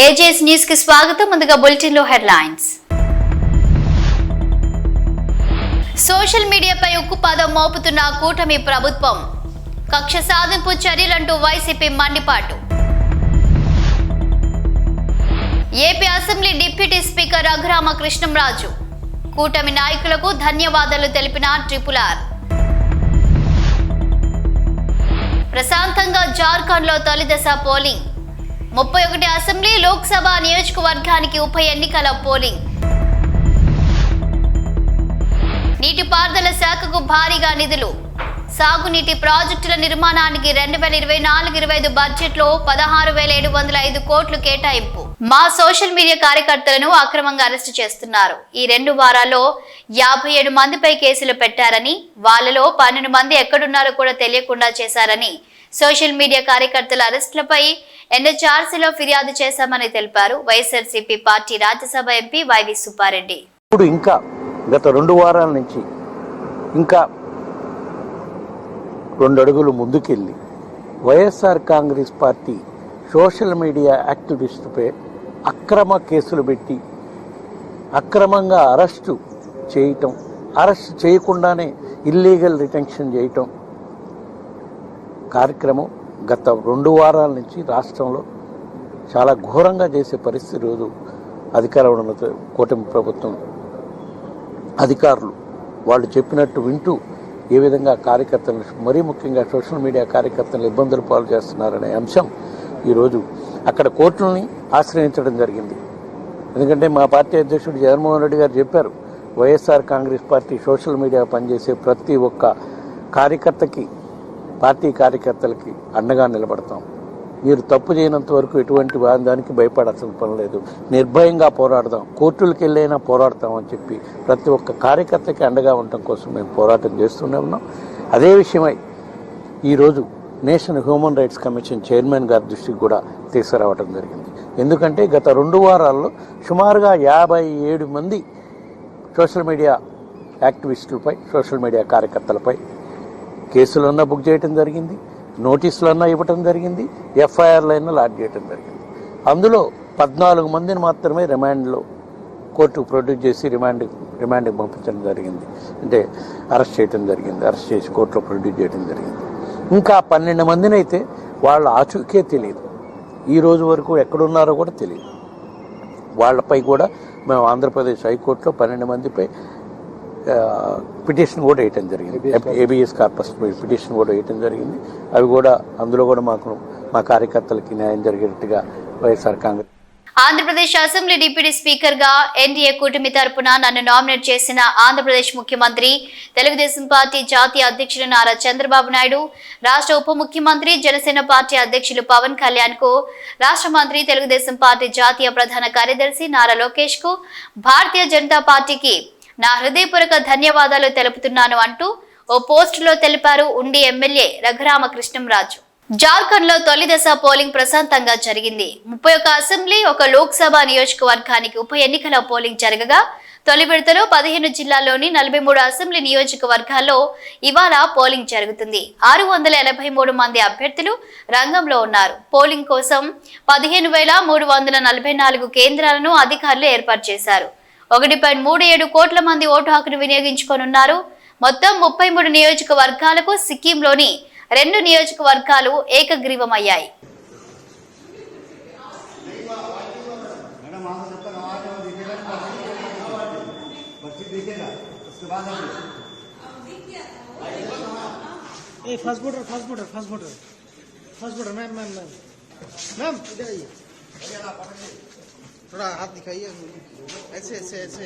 AJS news కి స్వాగతం. ముందుగా బులెటిన్ లో హెడ్లైన్స్. సోషల్ మీడియాపై ఉక్కుపాదం మోపుతున్న కూటమి ప్రభుత్వం. కక్ష సాధింపు చర్యలంటూ వైసీపీ మండిపాటు. AP assembly deputy speaker Raghurama Krishnamraju కూటమి నాయకులకు ధన్యవాదాలు తెలిపిన ట్రిపుల్-ఆర్. ప్రశాంతంగా జార్ఖండ్ లో తొలిదశ పోలింగ్. 31 అసెంబ్లీ లోక్సభ నియోజకవర్గానికి ఉప ఎన్నికల పోలింగ్. నీటిపారుదల శాఖకు భారీగా నిధులు. సాగునీటి ప్రాజెక్టుల నిర్మాణానికి 2024-25 బడ్జెట్లో 16,705 కోట్లు కేటాయింపు. మా సోషల్ మీడియా కార్యకర్తలను అక్రమంగా అరెస్టు చేస్తున్నారు. ఈ 2 వారాల్లో 57 మందిపై కేసులు పెట్టారని, వాళ్లలో 12 మంది ఎక్కడున్నారో కూడా తెలియకుండా చేశారని, సోషల్ మీడియా కార్యకర్తల అరెస్టులపై ఎన్హెచ్ఆర్సీలో ఫిర్యాదు చేశామని తెలిపారు వైఎస్ఆర్సీపీ పార్టీ రాజ్యసభ ఎంపీ వైవి సుబ్బారెడ్డి. ఇప్పుడు ఇంకా గత 2 వారాల నుంచి ఇంకా 2 అడుగులు ముందుకెళ్ళి YSR Congress party social media యాక్టివిస్టుపై అక్రమ కేసులు పెట్టి అక్రమంగా అరెస్టు చేయకుండానే ఇల్లీగల్ డిటెన్షన్ చేయటం కార్యక్రమం గత 2 వారాల నుంచి రాష్ట్రంలో చాలా ఘోరంగా చేసే పరిస్థితి. రోజు అధికారంలో ఉన్న కూటమి ప్రభుత్వం అధికారులు వాళ్ళు చెప్పినట్టు వింటూ ఏ విధంగా కార్యకర్తలను, మరీ ముఖ్యంగా సోషల్ మీడియా కార్యకర్తలను ఇబ్బందులు పాలు చేస్తున్నారనే అంశం ఈరోజు అక్కడ కోర్టులని ఆశ్రయించడం జరిగింది. ఎందుకంటే మా పార్టీ అధ్యక్షుడు జగన్మోహన్ రెడ్డి గారు చెప్పారు, YSR Congress party social media పనిచేసే ప్రతి ఒక్క కార్యకర్తకి, పార్టీ కార్యకర్తలకి అండగా నిలబడతాం. మీరు తప్పు చేయనంత వరకు ఎటువంటి దానికి భయపడాల్సిన పని లేదు, నిర్భయంగా పోరాడదాం, కోర్టులకు వెళ్ళైనా పోరాడతామని చెప్పి ప్రతి ఒక్క కార్యకర్తకి అండగా ఉండటం కోసం మేము పోరాటం చేస్తూనే ఉన్నాం. అదే విషయమై ఈరోజు national human rights commission chairman గారి దృష్టికి కూడా తీసుకురావడం జరిగింది. ఎందుకంటే గత 2 వారాల్లో సుమారుగా 57 మంది సోషల్ మీడియా యాక్టివిస్టులపై, సోషల్ మీడియా కార్యకర్తలపై కేసులన్నా బుక్ చేయడం జరిగింది, నోటీసులన్నా ఇవ్వటం జరిగింది, ఎఫ్ఐఆర్లైనా లాడ్ చేయడం జరిగింది. అందులో 14 మందిని మాత్రమే రిమాండ్లో కోర్టుకు ప్రొడ్యూస్ చేసి రిమాండ్కి పంపించడం జరిగింది. అంటే అరెస్ట్ చేయడం జరిగింది, అరెస్ట్ చేసి కోర్టులో ప్రొడ్యూస్ చేయడం జరిగింది. ఇంకా 12 మందిని అయితే వాళ్ళ ఆచూకే తెలియదు, ఈ రోజు వరకు ఎక్కడున్నారో కూడా తెలియదు. వాళ్ళపై కూడా మేము ఆంధ్రప్రదేశ్ హైకోర్టులో 12 మందిపై పిటిషన్ కూడా వేయటం జరిగింది, ఏబిఎస్ కార్పస్ పిటిషన్ కూడా వేయటం జరిగింది. అవి కూడా అందులో కూడా మా కార్యకర్తలకి న్యాయం జరిగేట్టుగా YSR Congress. Andhra Pradesh assembly deputy speaker గా ఎన్డీఏ కూటమి తరపున నన్ను నామినేట్ చేసిన ఆంధ్రప్రదేశ్ ముఖ్యమంత్రి, తెలుగుదేశం పార్టీ జాతీయ అధ్యక్షులు నారా చంద్రబాబు నాయుడు, రాష్ట్ర ఉప ముఖ్యమంత్రి, జనసేన పార్టీ అధ్యక్షులు పవన్ కళ్యాణ్ కు, రాష్ట్ర మంత్రి, తెలుగుదేశం పార్టీ జాతీయ ప్రధాన కార్యదర్శి నారా లోకేష్ కు, భారతీయ జనతా పార్టీకి నా హృదయపూర్వక ధన్యవాదాలు తెలుపుతున్నాను అంటూ ఓ పోస్టులో తెలిపారు ఉండి ఎమ్మెల్యే రఘురామ కృష్ణంరాజు. జార్ఖండ్ లో తొలి దశ పోలింగ్ ప్రశాంతంగా జరిగింది. 31 అసెంబ్లీ, 1 లోక్సభ నియోజకవర్గానికి ఉప ఎన్నికల పోలింగ్ జరగగా, తొలి విడతలో 15 జిల్లాల్లోని 43 అసెంబ్లీ నియోజకవర్గాల్లో ఇవాళ పోలింగ్ జరుగుతుంది. 683 మంది అభ్యర్థులు రంగంలో ఉన్నారు. పోలింగ్ కోసం 15,344 కేంద్రాలను అధికారులు ఏర్పాటు చేశారు. 1.37 కోట్ల మంది ఓటు హక్కును వినియోగించుకోనున్నారు. మొత్తం 33 నియోజకవర్గాలకు సిక్కింలోని 2 నియోజకవర్గాలు ఏకగ్రీవమయ్యాయి. थोड़ा हाथ दिखाइए, ऐसे ऐसे ऐसे।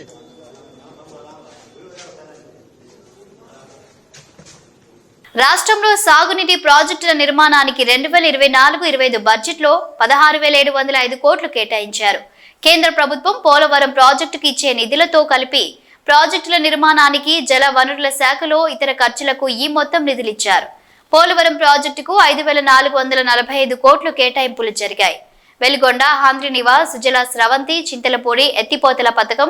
రాష్ట్రంలో సాగునీటి ప్రాజెక్టుల నిర్మాణానికి 2024-25 బడ్జెట్లో 16,705 కోట్లు కేటాయించారు. కేంద్ర ప్రభుత్వం పోలవరం ప్రాజెక్టుకు ఇచ్చే నిధులతో కలిపి ప్రాజెక్టుల నిర్మాణానికి, జల వనరుల శాఖలో ఇతర ఖర్చులకు ఈ మొత్తం నిధులిచ్చారు. పోలవరం ప్రాజెక్టుకు 5,445 కోట్లు కేటాయింపులు జరిగాయి. వెలిగొండ, హాంద్రినివాస్, సుజల స్రవంతి, చింతలపూడి ఎత్తిపోతల పథకం,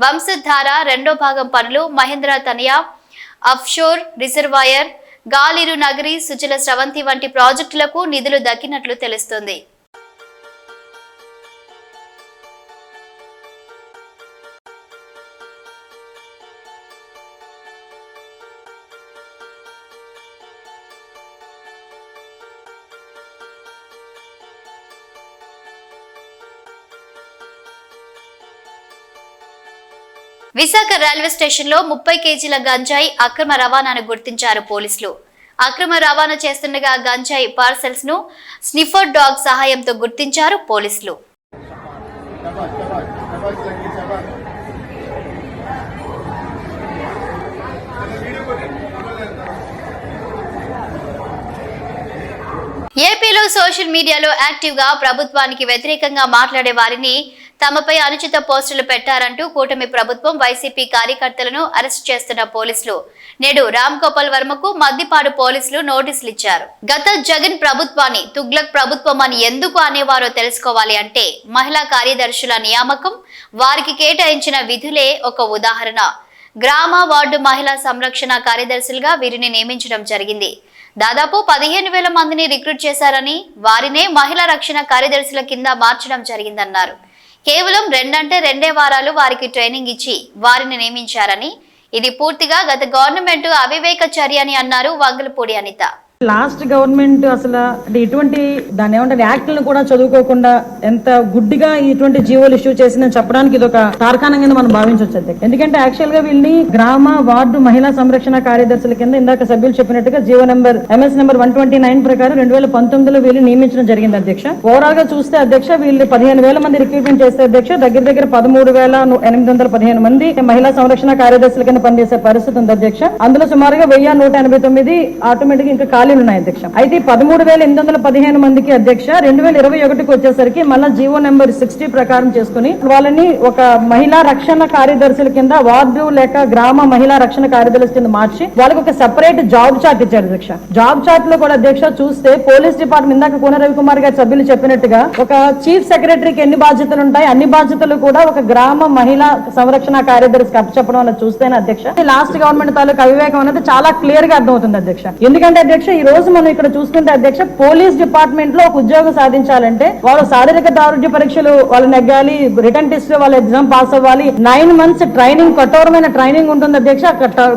వంశధార 2వ భాగం పనులు, మహేంద్ర తనయ అఫ్షోర్ రిజర్వాయర్, గాలిరు నగరి, సుజల స్రవంతి వంటి ప్రాజెక్టులకు నిధులు దక్కినట్లు తెలుస్తోంది. విశాఖ రైల్వే స్టేషన్ లో 30 కేజీల గంజాయి అక్రమ రవాణాను గుర్తించారు పోలీసులు. అక్రమ రవాణా చేస్తుండగా గంజాయి పార్సెల్స్ ను స్నిఫర్ డాగ్ సహాయంతో గుర్తించారు పోలీసులు. ఏపీలో సోషల్ మీడియాలో యాక్టివ్ గా ప్రభుత్వానికి వ్యతిరేకంగా మాట్లాడే వారిని తమపై అనుచిత పోస్టులు పెట్టారంటూ కూటమి ప్రభుత్వం వైసీపీ కార్యకర్తలను అరెస్ట్ చేస్తున్న పోలీసులు నేడు రామ్ గోపాల్ వర్మకు మద్దిపాడు పోలీసులు నోటీసులు ఇచ్చారు. గత జగన్ ప్రభుత్వాన్ని తుగ్లక్ ప్రభుత్వం అని ఎందుకు అనేవారో తెలుసుకోవాలి అంటే మహిళా కార్యదర్శుల నియామకం, వారికి కేటాయించిన విధులే ఒక ఉదాహరణ. గ్రామ వార్డు మహిళా సంరక్షణ కార్యదర్శులుగా వీరిని నియమించడం జరిగింది. దాదాపు 15,000 మందిని రిక్రూట్ చేశారని, వారినే మహిళా రక్షణ కార్యదర్శుల కింద మార్చడం జరిగిందన్నారు. కేవలం 2 వారాలు వారికి ట్రైనింగ్ ఇచ్చి వారిని నియమించారని, ఇది పూర్తిగా గత గవర్నమెంట్ అవివేక చర్య అని అన్నారు వంగలపూడి అనిత. లాస్ట్ గవర్నమెంట్ అసలు ఇటువంటి దాన్ని ఏమంటారు యాక్ట్లను కూడా చదువుకోకుండా ఎంత గుడ్డిగా ఇటువంటి జీవోలు ఇష్యూ చేసిందని చెప్పడానికి ఇది ఒక తార్కాణం కింద మనం భావించవచ్చు. ఎందుకంటే యాక్చువల్ గా వీళ్ళని గ్రామ వార్డు మహిళా సంరక్షణ కార్యదర్శుల కింద ఇందాక సభ్యులు చెప్పినట్టుగా జీవో నెంబర్ MS నెంబర్ 129 ప్రకారం 2019లో వీళ్ళు నియమించడం జరిగింది అధ్యక్ష. ఓవరాల్ గా చూస్తే అధ్యక్ష వీళ్ళు 15,000 మంది రిక్రూట్మెంట్ చేస్తే అధ్యక్ష దగ్గర 13,815 మంది మహిళా సంరక్షణ కార్యదర్శుల కింద పనిచేసే పరిస్థితి ఉంది అధ్యక్ష. అందులో సుమారుగా 1,189 ఆటోమేటిక్ ఇంకా ఖాళీలు ఉన్నాయి అధ్యక్ష. అయితే 13,815 మందికి అధ్యక్ష 2021కి వచ్చేసరికి మళ్ళా జీవో నెంబర్ 60 ప్రకారం చేసుకుని వాళ్ళని ఒక మహిళా రక్షణ కార్యదర్శుల కింద వార్డు లేక గ్రామ మహిళా రక్షణ కార్యదర్శుల కింద మార్చి వాళ్ళకి ఒక సెపరేట్ జాబ్ చార్ట్ ఇచ్చారు అధ్యక్ష. జాబ్ చార్ట్ లో కూడా అధ్యక్ష చూస్తే పోలీస్ డిపార్ట్మెంట్ ఇందాక కోన రవికుమార్ గారి సభ్యులు చెప్పినట్టుగా ఒక చీఫ్ సెక్రటరీకి ఎన్ని బాధ్యతలు ఉంటాయి అన్ని బాధ్యతలు కూడా ఒక గ్రామ మహిళా సంరక్షణ కార్యదర్శికి అప్పచెప్పడం అనేది చూస్తేనే అధ్యక్ష లాస్ట్ గవర్నమెంట్ తాలూకు అవివేకం అనేది చాలా క్లియర్ గా అర్థమవుతుంది అధ్యక్ష. ఎందుకంటే అధ్యక్ష ఈ రోజు మనం ఇక్కడ చూసుకుంటే అధ్యక్ష పోలీస్ డిపార్ట్మెంట్ లో ఒక ఉద్యోగం సాధించాలంటే వాళ్ళు శారీరక దారుఢ్య పరీక్షలు వాళ్ళు నెగ్గాలి, రిటర్న్ టెస్ట్ వాళ్ళ ఎగ్జామ్ పాస్ అవ్వాలి, 9 months ట్రైనింగ్ కఠోరమైన ట్రైనింగ్ ఉంటుంది అధ్యక్ష.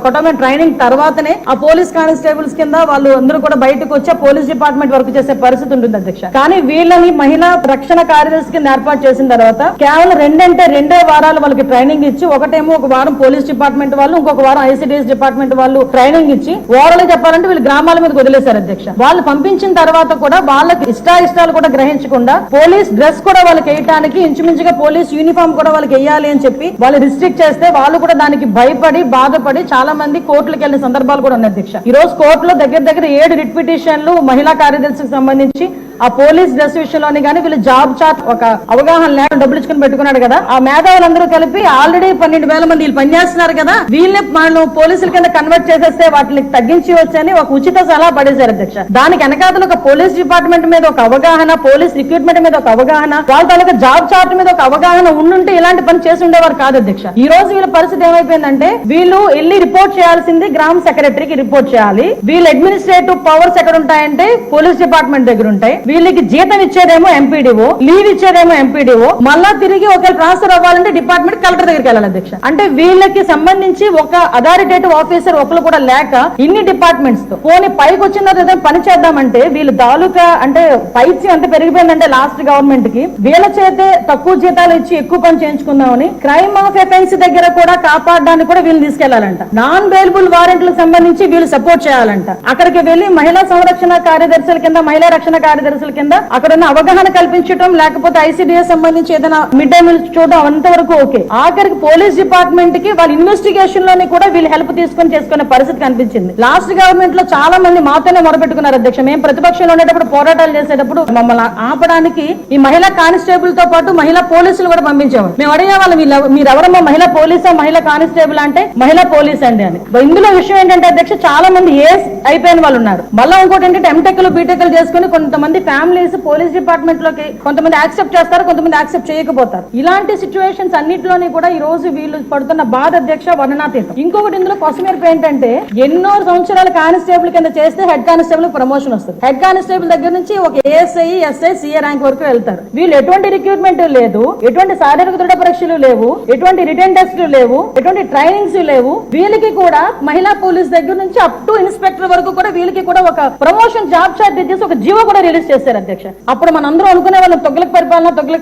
కఠోరమైన ట్రైనింగ్ తర్వాతనే ఆ పోలీస్ కానిస్టేబుల్స్ కింద వాళ్ళు అందరూ కూడా బయటకు వచ్చి పోలీస్ డిపార్ట్మెంట్ వర్క్ చేసే పరిస్థితి ఉంటుంది అధ్యక్ష. కానీ వీళ్ళని మహిళా రక్షణ కార్యదర్శి కింద ఏర్పాటు చేసిన తర్వాత కేవలం 2 వారాలు వాళ్ళకి ట్రైనింగ్ ఇచ్చి ఒకటేమో ఒక వారం పోలీస్ డిపార్ట్మెంట్ వాళ్ళు ఇంకొక వారం ICDS డిపార్ట్మెంట్ వాళ్ళు ట్రైనింగ్ ఇచ్చి ఓవరాల్ చెప్పాలంటే వీళ్ళు గ్రామాల మీద వదిలేశారు అధ్యక్ష. వాళ్ళు పంపించిన తర్వాత కూడా వాళ్ళకి ఇష్టాలు కూడా గ్రహించకుండా పోలీస్ డ్రెస్ కూడా వాళ్ళకి వేయడానికి ఇంచుమించుగా పోలీస్ యూనిఫామ్ కూడా వాళ్ళకి వేయాలి అని చెప్పి వాళ్ళు రిస్ట్రిక్ట్ చేస్తే వాళ్ళు కూడా దానికి భయపడి బాధపడి చాలా మంది కోర్టులకు వెళ్ళిన సందర్భాలు కూడా ఉన్నాయి అధ్యక్ష. ఈ రోజు కోర్టులో దగ్గర 7 రిట్ పిటిషన్లు మహిళా కార్యదర్శికి సంబంధించి ఆ పోలీస్ డ్రెస్ విషయంలోని కానీ వీళ్ళు జాబ్ చార్ట్ ఒక అవగాహన లేకుండా డబ్బులు ఇచ్చుకుని పెట్టుకున్నాడు కదా. ఆ మేధావులందరూ కలిపి ఆల్రెడీ 12,000 మంది వీళ్ళు పనిచేస్తున్నారు కదా, వీళ్ళని మనం పోలీసుల కింద కన్వర్ట్ చేసేస్తే వాటిని తగ్గించి వచ్చని ఒక ఉచిత సలహా పడేశారు అధ్యక్ష. దానికి వెనకాతలు ఒక పోలీస్ డిపార్ట్మెంట్ మీద ఒక అవగాహన, పోలీస్ రిక్రూట్మెంట్ మీద ఒక అవగాహన, వాళ్ళ తాలూకా జాబ్ చార్ట్ మీద ఒక అవగాహన ఉండుంటే ఇలాంటి పని చేసి ఉండేవారు కాదు అధ్యక్ష. ఈ రోజు వీళ్ళ పరిస్థితి ఏమైపోయిందంటే వీళ్ళు వెళ్ళి రిపోర్ట్ చేయాల్సింది గ్రామ సెక్రటరీకి రిపోర్ట్ చేయాలి. వీళ్ళ అడ్మినిస్ట్రేటివ్ పవర్స్ ఎక్కడ ఉంటాయంటే పోలీస్ డిపార్ట్మెంట్ దగ్గర ఉంటాయి. వీళ్ళకి జీతం ఇచ్చేదేమో ఎంపీడీఓ, లీవ్ ఇచ్చేదేమో ఎంపీడీఓ, మళ్ళా తిరిగి ఒకవేళ ట్రాన్స్ఫర్ అవ్వాలంటే డిపార్ట్మెంట్ కలెక్టర్ దగ్గరికి వెళ్ళాలి అధ్యక్ష. అంటే వీళ్ళకి సంబంధించి ఒక అథారిటేటివ్ ఆఫీసర్ ఒకరు కూడా లేక ఇన్ని డిపార్ట్మెంట్స్ తో పోనీ పైకి వచ్చిన పని చేద్దామంటే వీళ్ళు తాలూకా అంటే పైత్యం ఎంత పెరిగిపోయిందంటే లాస్ట్ గవర్నమెంట్ కి వీళ్ళ చేతే తక్కువ జీతాలు ఇచ్చి ఎక్కువ పని చేయించుకుందామని క్రైమ్ ఆఫ్ ఎఫెన్స్ దగ్గర కూడా కాపాడడానికి కూడా వీళ్ళు తీసుకెళ్లాలంట. నాన్ బెయిలబుల్ వారెంట్లకు సంబంధించి వీళ్ళు సపోర్ట్ చేయాలంట. అక్కడికి వెళ్లి మహిళా సంరక్షణ కార్యదర్శుల కింద మహిళా రక్షణ కార్యదర్శుల కింద అక్కడ ఉన్న అవగాహన కల్పించడం లేకపోతే ICDS సంబంధించి ఏదైనా మిడ్ డే మీల్ చూడడం అంతవరకు ఓకే. ఆఖరికి పోలీస్ డిపార్ట్మెంట్ కి వాళ్ళ ఇన్వెస్టిగేషన్ లోని కూడా వీళ్ళు హెల్ప్ తీసుకుని చేసుకునే పరిస్థితి కనిపించింది. లాస్ట్ గవర్నమెంట్ లో చాలా మంది మాతోనే మొరపెట్టుకున్నారు అధ్యక్ష. మేము ప్రతిపక్షంలో ఉండేటప్పుడు పోరాటాలు చేసేటప్పుడు మమ్మల్ని ఆపడానికి ఈ మహిళా కానిస్టేబుల్ తో పాటు మహిళా పోలీసులు కూడా పంపించేవాళ్ళు. మేము అడిగేవాళ్ళం మీరెవరమ్మా మహిళా పోలీసా మహిళా కానిస్టేబుల్ అంటే మహిళా పోలీస్ అండి అని. ఇందులో విషయం ఏంటంటే అధ్యక్ష చాలా మంది ఏజ్ అయిపోయిన వాళ్ళు ఉన్నారు. మళ్ళీ ఇంకోటి ఏంటంటే ఎంటెక్లు బీటెక్లు చేసుకుని కొంతమంది ఫ్యామిలీస్ పోలీస్ డిపార్ట్మెంట్ లోకి కొంతమంది యాక్సెప్ట్ చేస్తారు, కొంతమంది యాక్సెప్ట్ చేయకపోతారు. ఇలాంటి సిచ్యువేషన్స్ అన్నింటిలోని కూడా ఈ రోజు వీళ్ళు పడుతున్న బాధ అధ్యక్ష వర్ణనాతీతం. ఇంకొకటి ఇందులో కొసమేర్పు ఏంటంటే ఎన్నో సంవత్సరాల కానిస్టేబుల్ కింద చేస్తే హెడ్ కానిస్టేబుల్ ప్రమోషన్ వస్తుంది. హెడ్ కానిస్టేబుల్ దగ్గర నుంచి ఒక ASI, SI, CA ర్యాంక్ వరకు వెళ్తారు. వీళ్ళు ఎటువంటి రిక్రూట్మెంట్ లేదు, ఎటువంటి శారీరక దృఢ పరీక్షలు లేవు, ఎటువంటి రిటర్న్ టెస్టులు లేవు, ఎటువంటి ట్రైనింగ్స్ లేవు. వీళ్ళకి కూడా మహిళా పోలీస్ దగ్గర నుంచి అప్ టు ఇన్స్పెక్టర్ వరకు కూడా వీళ్ళకి కూడా ఒక ప్రమోషన్ జాబ్ చార్ట్ ఇచ్చేసి ఒక జీవో కూడా రిలీజ్ చేశారు అధ్యక్ష. అప్పుడు మనందరం అనుకునే వాళ్ళం తొగ్లక్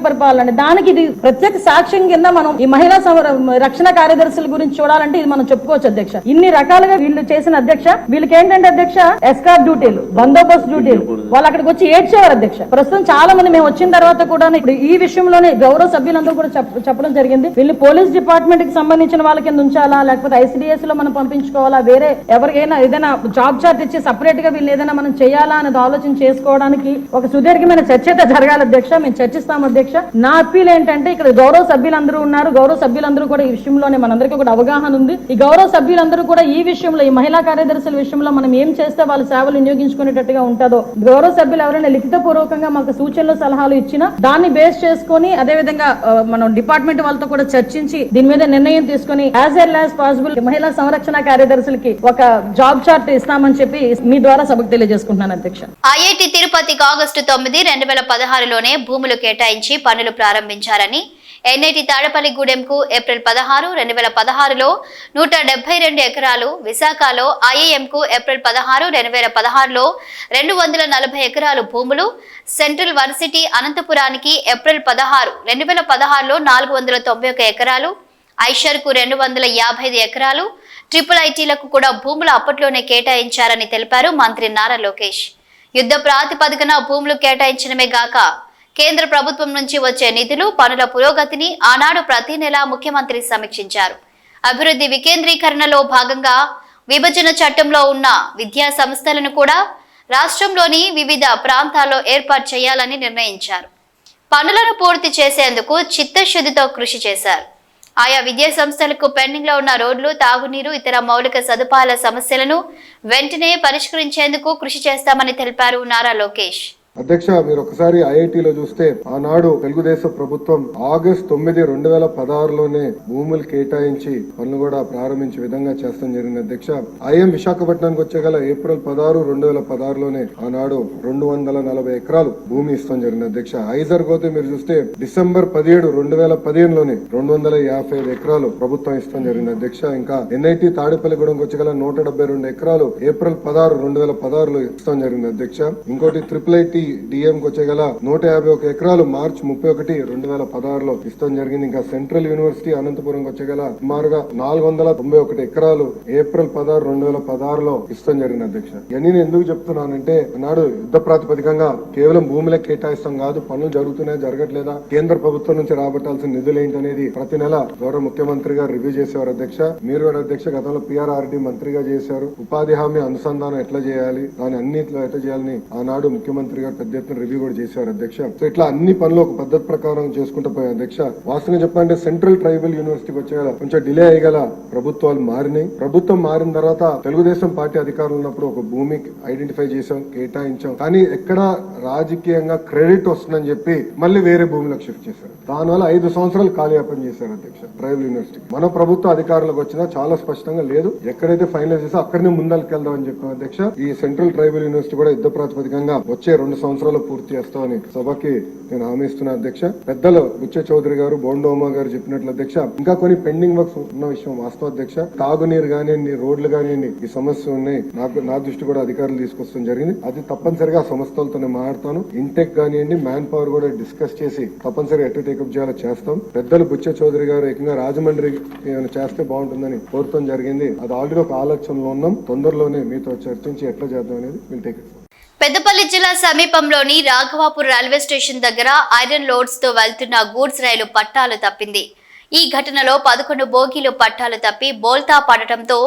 పరిపాలన దానికి ఇది ప్రత్యేక సాక్ష్యం కింద మనం ఈ మహిళా రక్షణ కార్యదర్శుల గురించి చూడాలంటే ఇది మనం చెప్పుకోవచ్చు అధ్యక్ష. ఇన్ని రకాలుగా వీళ్ళు చేసిన అధ్యక్ష, వీళ్ళకి ఏంటంటే అధ్యక్ష ఎస్కార్ట్ డ్యూటీలు, బందోబస్తు డ్యూటీలు, వాళ్ళు అక్కడికి వచ్చి ఏడ్చేవారు అధ్యక్ష. ప్రస్తుతం చాలా మంది మేము వచ్చిన తర్వాత కూడా ఇప్పుడు ఈ విషయంలోనే గౌరవ సభ్యులందరూ కూడా చెప్పడం జరిగింది, వీళ్ళు పోలీస్ డిపార్ట్మెంట్ కి సంబంధించిన వాళ్ళ కింద ఉంచాలా, లేకపోతే ICDS లో మనం పంపించుకోవాలా, వేరే ఎవరికైనా ఏదైనా జాబ్ చార్ట్ ఇచ్చి సపరేట్ గా వీళ్ళు ఏదైనా మనం చేయాలా అనేది ఆలోచన చేసుకోవడానికి ఒక సుదీర్ఘమైన చర్చ అయితే జరగాలి అధ్యక్ష. మేము చర్చిస్తాం అధ్యక్ష. నా అప్పీల్ ఏంటంటే ఇక్కడ గౌరవ సభ్యులందరూ ఉన్నారు, గౌరవ సభ్యులందరూ కూడా ఈ విషయంలోనే మనందరికీ కూడా అవగాహన ఉంది. ఈ గౌరవ సభ్యులందరూ కూడా ఈ విషయంలో, ఈ మహిళా కార్యదర్శుల విషయంలో మనం ఏం చేస్తే వాళ్ళ సేవలు వినియోగించుకునేటట్టుగా ఉంటుందో, గౌరవ సభ్యులు ఎవరైనా లిఖిత పూర్వకంగా మాకు సూచనలు సలహాలు ఇచ్చినా దాన్ని బేస్ చేసుకుని అదే విధంగా మనం డిపార్ట్మెంట్ వాళ్ళతో కూడా చర్చించి దీని మీద నిర్ణయం తీసుకుని యాజ్ ఎర్లీ యాజ్ పాసిబుల్ మహిళా సంరక్షణ కార్యదర్శులకి ఒక జాబ్ చార్ట్ ఇస్తామని చెప్పి మీ ద్వారా సభకు తెలియజేసుకుంటున్నాను అధ్యక్ష. IIT తిరుపతికి ఆగస్టు 9, 2016లోనే భూములు కేటాయించి పనులు ప్రారంభించారని, NIT తాడపల్లిగూడెంకు ఏప్రిల్ 16, 2016లో 172 ఎకరాలు, విశాఖలో IIMకు ఏప్రిల్ 16, 2016లో 240 ఎకరాలు భూములు, సెంట్రల్ వర్సిటీ అనంతపురానికి ఏప్రిల్ 16, 2016లో 491 ఎకరాలు, ఐషర్కు 255 ఎకరాలు, IIITలకు కూడా భూములు అప్పట్లోనే కేటాయించారని తెలిపారు మంత్రి నారా లోకేష్. యుద్ధ ప్రాతిపదికన భూములు కేటాయించడమే గాక కేంద్ర ప్రభుత్వం నుంచి వచ్చే నిధులు, పనుల పురోగతిని ఆనాడు ప్రతి నెల ముఖ్యమంత్రి సమీక్షించారు. అభివృద్ధి వికేంద్రీకరణలో భాగంగా విభజన చట్టంలో ఉన్న విద్యా సంస్థలను కూడా రాష్ట్రంలోని వివిధ ప్రాంతాల్లో ఏర్పాటు చేయాలని నిర్ణయించారు. పనులను పూర్తి చేసేందుకు చిత్తశుద్ధితో కృషి చేశారు. ఆయా విద్యా సంస్థలకు పెండింగ్ లో ఉన్న రోడ్లు, తాగునీరు, ఇతర మౌలిక సదుపాయాల సమస్యలను వెంటనే పరిష్కరించేందుకు కృషి చేస్తామని తెలిపారు నారా లోకేష్. అధ్యక్ష, మీరు ఒకసారి ఐఐటీలో చూస్తే ఆనాడు తెలుగుదేశం ప్రభుత్వం ఆగస్టు 9, 2016లోనే భూములు కేటాయించి పనులు కూడా ప్రారంభించే విధంగా చేస్తాం జరిగింది అధ్యక్ష. IIM విశాఖపట్నానికి వచ్చేగల ఏప్రిల్ 16, 2016లోనే ఆనాడు 240 ఎకరాలు భూమి ఇస్తాం జరిగింది అధ్యక్ష. ఐజర్ పోతే మీరు చూస్తే డిసెంబర్ 17, 2015లోనే 255 ఎకరాలు ప్రభుత్వం ఇస్తాం జరిగింది అధ్యక్ష. ఇంకా NIT తాడేపల్లిగూడెంకి వచ్చేగల 172 ఎకరాలు ఏప్రిల్ 16, 2016లో ఇస్తాం జరిగింది అధ్యక్ష. ఇంకోటి IIIT డిఎంకి వచ్చేగల 151 ఎకరాలు మార్చి 31, 2016లో ఇస్తాం జరిగింది. ఇంకా సెంట్రల్ యూనివర్సిటీ అనంతపురం వచ్చేగల సుమారుగా 491 ఎకరాలు ఏప్రిల్ 16, 2016లో ఇస్తాం జరిగింది అధ్యక్ష. ఇవన్నీ నేను ఎందుకు చెప్తున్నానంటే నాడు యుద్ధ ప్రాతిపదికంగా కేవలం భూములే కేటాయిస్తాం కాదు, పనులు జరుగుతున్నాయా జరగట్లేదా, కేంద్ర ప్రభుత్వం నుంచి రాబట్టాల్సిన నిధులు ఏంటనేది ప్రతి నెల గౌరవ ముఖ్యమంత్రి గారు రివ్యూ చేసేవారు అధ్యక్ష. మీరు కూడా అధ్యక్ష గతంలో PRRD మంత్రిగా చేశారు. ఉపాధి హామీ అనుసంధానం ఎట్లా చేయాలి, దాని అన్నిట్లో ఎట్లా చేయాలని ఆనాడు ముఖ్యమంత్రి గారు పెద్ద ఎత్తున రివ్యూ కూడా చేశారు అధ్యక్ష. సో ఇట్లా అన్ని పనులు ఒక పద్ధతి ప్రకారం చేసుకుంటూ పోయాయి అధ్యక్ష. వాస్తవంగా చెప్పాలంటే సెంట్రల్ ట్రైబల్ యూనివర్సిటీకి వచ్చేగల కొంచెం డిలే అయ్యగల ప్రభుత్వాలు మారినాయి. ప్రభుత్వం మారిన తర్వాత తెలుగుదేశం పార్టీ అధికారులు ఉన్నప్పుడు ఒక భూమి ఐడెంటిఫై చేశాం, కేటాయించాం, కానీ ఎక్కడ రాజకీయంగా క్రెడిట్ వస్తుందని చెప్పి మళ్ళీ వేరే భూమిలోకి షిఫ్ట్ చేశారు. దానివల్ల 5 సంవత్సరాలు కాలయాపన చేశారు అధ్యక్ష ట్రైబల్ యూనివర్సిటీ. మన ప్రభుత్వ అధికారులకు వచ్చినా చాలా స్పష్టంగా లేదు, ఎక్కడైతే ఫైనలైజ్ చేసా అక్కడనే ముందరికి వెళ్దాం అని చెప్పాం అధ్యక్ష. ఈ సెంట్రల్ ట్రైబల్ యూనివర్సిటీ కూడా యుద్ధ ప్రాతిపదికంగా వచ్చే 2 సంవత్సరాలు పూర్తి చేస్తామని సభకి నేను హామీ ఇస్తున్నా అధ్యక్ష. పెద్దలు బుచ్చ చౌదరి గారు, బోండోమా గారు చెప్పినట్లు అధ్యక్ష ఇంకా కొన్ని పెండింగ్ వర్క్స్ ఉన్న విషయం వాస్తవం అధ్యక్ష. తాగునీరు కానివ్వండి, రోడ్లు కానివ్వండి, ఈ సమస్య ఉన్నాయి. నా దృష్టి కూడా అధికారులు తీసుకొస్తాం జరిగింది. అది తప్పనిసరిగా సంస్థలతో మాట్లాడతాను. ఇంటెక్ కానివ్వండి, మ్యాన్ పవర్ కూడా డిస్కస్ చేసి తప్పనిసరిగా ఎట్లా టేకప్ చేయాలో చేస్తాం. పెద్దలు బుచ్చ చౌదరి గారు ఏకంగా రాజమండ్రి చేస్తే బాగుంటుందని కోరటం జరిగింది. అది ఆల్రెడీ ఒక ఆలోచనలో ఉన్నాం. తొందరలోనే మీతో చర్చించి ఎట్లా చేద్దాం అనేది విల్ టేక్ ఇట్. పెద్దపల్లి జిల్లా సమీపంలోని రాఘవాపూర్ రైల్వే స్టేషన్ దగ్గర ఐరన్ లోడ్స్ తో వెళ్తున్న గూడ్స్ రైలు పట్టాలు తప్పింది. ఈ ఘటనలో 11 బోగీలు పట్టాలు తప్పి బోల్తా పడటంతో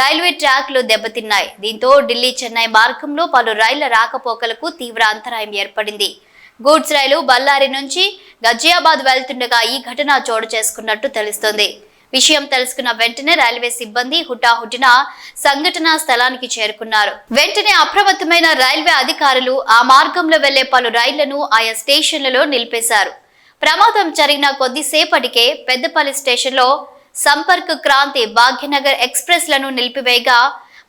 రైల్వే ట్రాక్లు దెబ్బతిన్నాయి. దీంతో ఢిల్లీ చెన్నై మార్గంలో పలు రైళ్ల రాకపోకలకు తీవ్ర అంతరాయం ఏర్పడింది. గూడ్స్ రైలు బళ్ళారి నుంచి గజియాబాద్ వెళ్తుండగా ఈ ఘటన చోటు చేసుకున్నట్టు తెలుస్తోంది. విషయం తెలుసుకున్న వెంటనే రైల్వే సిబ్బంది హుటాహుటిన సంఘటనా స్థలానికి చేరుకున్నారు. వెంటనే అప్రమత్తమైన రైల్వే అధికారులు ఆ మార్గంలో వెళ్లే పలు రైళ్లను ఆయా స్టేషన్లలో నిలిపేశారు. ప్రమాదం జరిగిన కొద్దిసేపటికే పెద్దపల్లి స్టేషన్లో సంపర్క్ క్రాంతి, భాగ్యనగర్ ఎక్స్ప్రెస్ లను నిలిపివేయగా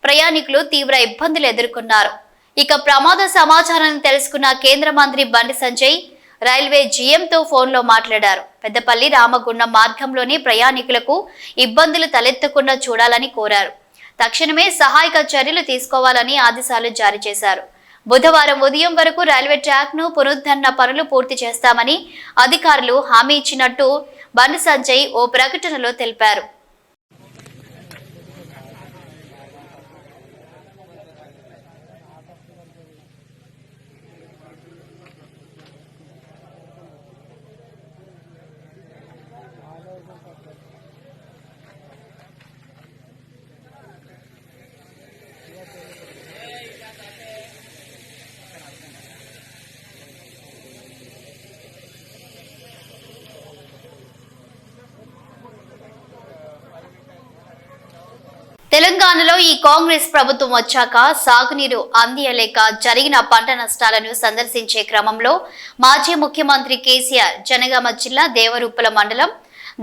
ప్రయాణికులు తీవ్ర ఇబ్బందులు ఎదుర్కొన్నారు. ఇక ప్రమాద సమాచారాన్ని తెలుసుకున్న కేంద్ర మంత్రి బండి సంజయ్ రైల్వే జీఎంతో ఫోన్లో మాట్లాడారు. పెద్దపల్లి రామగుండం మార్గంలోని ప్రయాణికులకు ఇబ్బందులు తలెత్తకుండా చూడాలని కోరారు. తక్షణమే సహాయక చర్యలు తీసుకోవాలని ఆదేశాలు జారీ చేశారు. బుధవారం ఉదయం వరకు రైల్వే ట్రాక్ ను పునరుద్ధరణ పనులు పూర్తి చేస్తామని అధికారులు హామీ ఇచ్చినట్టు బండి సంజయ్ ఓ ప్రకటనలో తెలిపారు. తెలంగాణలో ఈ కాంగ్రెస్ ప్రభుత్వం వచ్చాక సాగునీరు అందియలేక జరిగిన పంట నష్టాలను సందర్శించే క్రమంలో మాజీ ముఖ్యమంత్రి కేసీఆర్ జనగామ జిల్లా దేవరూపల మండలం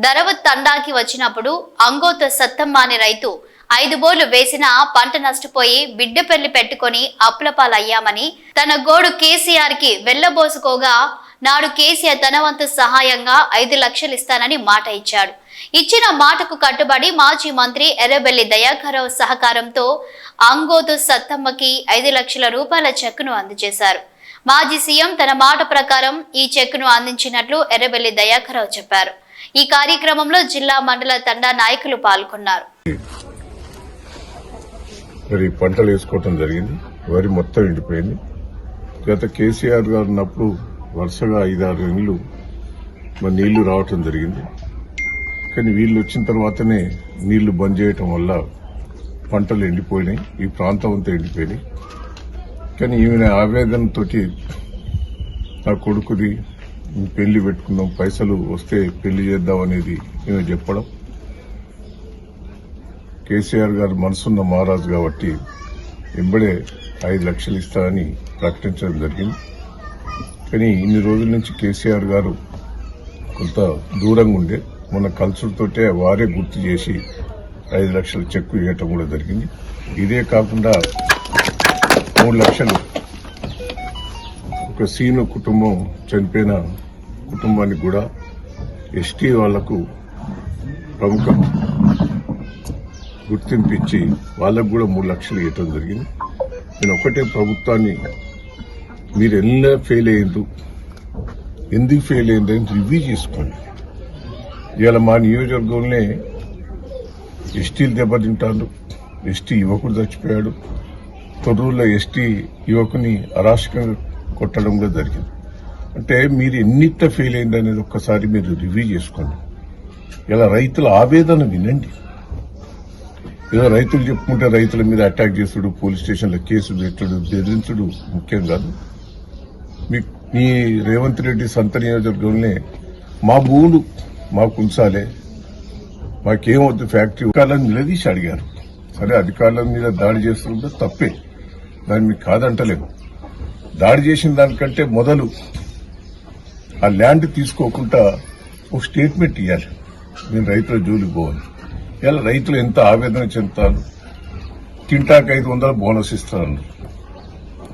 దరవత్ తండాకి వచ్చినప్పుడు అంగోత సత్తమ్మ అనే రైతు 5 బోర్లు వేసినా పంట నష్టపోయి బిడ్డ పెళ్లి పెట్టుకుని అప్పులపాలయ్యామని తన గోడు కేసీఆర్ కి వెళ్లబోసుకోగా నాడు కేసీఆర్ తన వంతు సహాయంగా 5 లక్షలు ఇస్తానని మాట ఇచ్చాడు. ఇచ్చిన మాటకు కట్టుబడి మాజీ మంత్రి ఎర్రబెల్లి దయాకర్రావు సహకారంతో అంగోతు సత్తమ్మకి 5 లక్షల రూపాయల చెక్కును అందజేశారు. మాజీ సీఎం తన మాట ప్రకారం ఈ చెక్కును అందించినట్లు ఎర్రబెల్లి దయాకర్రావు చెప్పారు. ఈ కార్యక్రమంలో జిల్లా మండల తండా నాయకులు పాల్గొన్నారు. మరి పంటలు వేసుకోవటం జరిగింది. వరి మొత్తం ఎండిపోయింది. గత కేసీఆర్ గారు ఉన్నప్పుడు వరుసగా 5-6 నెలలు మరి నీళ్లు రావటం జరిగింది. కానీ వీళ్ళు వచ్చిన తర్వాతనే నీళ్లు బంద్ చేయటం వల్ల పంటలు ఎండిపోయినాయి. ఈ ప్రాంతం అంతా ఎండిపోయినాయి. కానీ ఈమె ఆవేదనతోటి నా కొడుకుది పెళ్లి పెట్టుకుందాం, పైసలు వస్తే పెళ్లి చేద్దాం అనేది ఈమె చెప్పడం. కేసీఆర్ గారు మనసున్న మహారాజు కాబట్టి ఎంబడే 5 లక్షలు ఇస్తారని ప్రకటించడం జరిగింది. కానీ ఇన్ని రోజుల నుంచి కేసీఆర్ గారు కొంత దూరంగా ఉండే మొన్న కల్చుడుతోటే వారే గుర్తు చేసి 5 లక్షల చెక్కు ఇవ్వటం కూడా జరిగింది. ఇదే కాకుండా 3 లక్షలు ఒక సీను కుటుంబం చనిపోయిన కుటుంబానికి కూడా ఎస్టీ వాళ్లకు ప్రముఖ గుర్తింపు ఇచ్చి వాళ్ళకు కూడా 3 లక్షలు ఇవ్వటం జరిగింది. నేను ఒకటే ప్రభుత్వాన్ని మీరు ఎలా ఫెయిల్ అయ్యిండ్రు, ఎందుకు ఫెయిల్ అయ్యింది అని రివ్యూ చేసుకోండి. ఇవాళ మా నియోజకవర్గంలో ఎస్టీలు దెబ్బతింటారు. ఎస్టీ యువకుడు చచ్చిపోయాడు. తొర్రూరులో ఎస్టీ యువకుని అరాచకంగా కొట్టడం కూడా జరిగింది. అంటే మీరు ఎన్నిట్ట ఫెయిల్ అయింది అనేది ఒక్కసారి మీరు రివ్యూ చేసుకోండి. ఇలా రైతుల ఆవేదన వినండి. ఏదో రైతులు చెప్పుకుంటే రైతుల మీద అటాక్ చేసుడు, పోలీస్ స్టేషన్లో కేసులు పెట్టడు, బెదిరించుడు ముఖ్యం కాదు. మీ రేవంత్ రెడ్డి సొంత నియోజకవర్గంలో మా భూములు మాకు ఉంచాలే, మాకేమవుతుంది ఫ్యాక్టరీ అధికారులను నిలదీసి అడిగారు. సరే అధికారుల మీద దాడి చేస్తుంటే తప్పే, దాన్ని మీకు కాదంటలేము. దాడి చేసిన దానికంటే మొదలు ఆ ల్యాండ్ తీసుకోకుండా ఒక స్టేట్మెంట్ ఇవ్వాలి. నేను రైతుల జోలికి పోవాలి. ఇలా రైతులు ఎంత ఆవేదన చెందుతారు. తింటాకు 500 బోనస్ ఇస్తారన్నారు.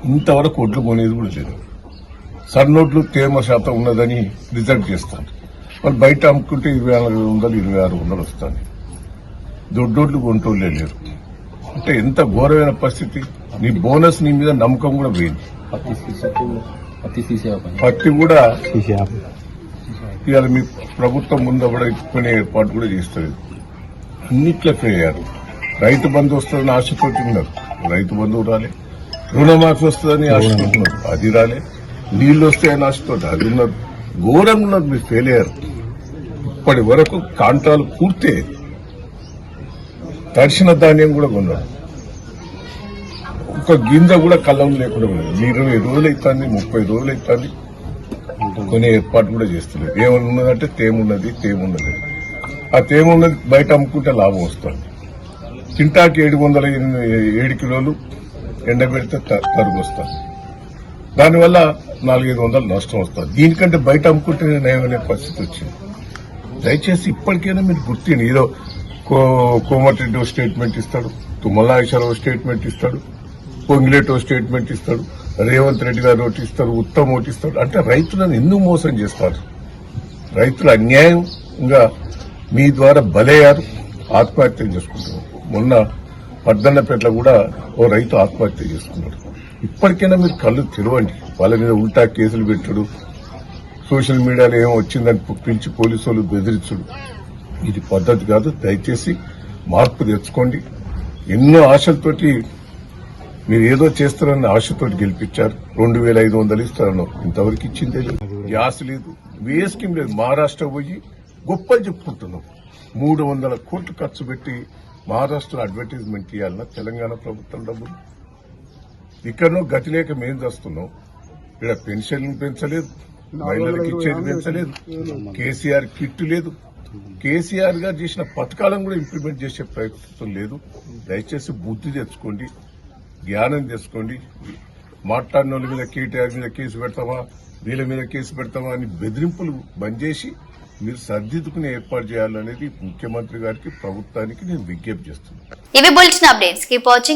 ఇంతవరకు ఒడ్లు కొనేది కూడా లేదు. సన్నోట్లు తేమ శాతం ఉన్నదని రిజెక్ట్ చేస్తారు. వాళ్ళు బయట అమ్ముకుంటే 2400, 2600 వస్తాయి. దొడ్డోట్లు కొంటోళ్ళే లేరు. అంటే ఎంత ఘోరమైన పరిస్థితి. నీ బోనస్ నీ మీద నమ్మకం కూడా పోయింది. పత్తి కూడా ఇవాళ మీ ప్రభుత్వం ముందు కూడా కొనే ఏర్పాటు కూడా చేస్తుంది. అన్నిట్లో ఫెయిల్ అయ్యారు. రైతు బంధు వస్తుందని ఆశతోటి ఉన్నారు, రైతు బంధువు రాలే. రుణమాఫీ వస్తుందని ఆశతోటున్నారు, అది రాలే. నీళ్లు వస్తాయని ఆశతోటి అది ఉన్నారు. ఘోరంగా ఉన్నారు, మీరు ఫెయిల్ అయ్యారు. ఇప్పటి వరకు కాంట్రాలు పూర్తి తడిసిన ధాన్యం కూడా కొన్నారు. ఒక గింజ కూడా కళ్ళం లేకుండా ఉన్నది. 20 రోజులు అవుతుంది, 30 రోజులు అవుతుంది, కొనే ఏర్పాటు కూడా చేస్తున్నారు. ఏమన్నా ఉన్నదంటే తేమున్నది. ఆ తేమున్నది బయట అమ్ముకుంటే లాభం వస్తుంది. కింటాకి 707 కిలోలు ఎండబెడితే తరుగు వస్తుంది. దానివల్ల 400-500 నష్టం వస్తుంది. దీనికంటే బయట అమ్ముకుంటే నయమనే పరిస్థితి వచ్చింది. దయచేసి ఇప్పటికైనా మీరు గుర్తిండి. ఏదో కోమటిరెడ్డి స్టేట్మెంట్ ఇస్తాడు, తుమ్మల నాగేశ్వరరావు స్టేట్మెంట్ ఇస్తాడు, పొంగిలేటో స్టేట్మెంట్ ఇస్తాడు, రేవంత్ రెడ్డి గారు ఒకటి ఇస్తారు, ఉత్తమ్ ఒకటి ఇస్తాడు. అంటే రైతులను ఎందుకు మోసం చేస్తారు? రైతులు అన్యాయంగా మీ ద్వారా బలయ్యారు, ఆత్మహత్య చేసుకుంటున్నారు. మొన్న పద్దన్నపేటలో కూడా ఓ రైతు ఆత్మహత్య చేసుకున్నాడు. ఇప్పటికైనా మీరు కళ్ళు తెరవండి. వాళ్ళ మీద ఉల్టా కేసులు పెట్టుడు, సోషల్ మీడియాలో ఏమో వచ్చిందని పిలిచి పోలీసు వాళ్ళు బెదిరించుడు, ఇది పద్ధతి కాదు. దయచేసి మార్పు తెచ్చుకోండి. ఎన్నో ఆశలతోటి మీరు ఏదో చేస్తారన్న ఆశతోటి గెలిపించారు. 2500 ఇస్తారన్నారు, ఇంతవరకు ఇచ్చిందే లేదు. గ్యాస్ లేదు, ఏ స్కీమ్ లేదు. మహారాష్ట్ర పోయి గొప్పలు చెప్పుకుంటున్నాం. 300 కోట్లు ఖర్చు పెట్టి మహారాష్ట్రలో అడ్వర్టైజ్మెంట్ ఇవ్వాలన్నా తెలంగాణ ప్రభుత్వం డబ్బులు. ఇక్కడనో గతి లేక మేం చేస్తున్నాం. ఇక్కడ పెన్షన్లు పెంచలేదు, మహిళలకు ఇచ్చేది పెంచలేదు, కేసీఆర్ కిట్టు లేదు. కేసీఆర్ గారు చేసిన పథకాలను కూడా ఇంప్లిమెంట్ చేసే ప్రయత్నం లేదు. దయచేసి బుద్ధి తెచ్చుకోండి, జ్ఞానం తెచ్చుకోండి. మాట్లాడిన వాళ్ళ మీద కేటీఆర్ మీద కేసు పెడతామా, వీళ్ళ మీద కేసు పెడతామా అని బెదిరింపులు బంద్ చేసి మీరు సర్దిద్దుకుని ఏర్పాటు చేయాలనేది ముఖ్యమంత్రి గారికి, ప్రభుత్వానికి నేను విజ్ఞప్తి చేస్తున్నాను. ఇవి బులెటిన్ అప్డేట్స్. Keep watching.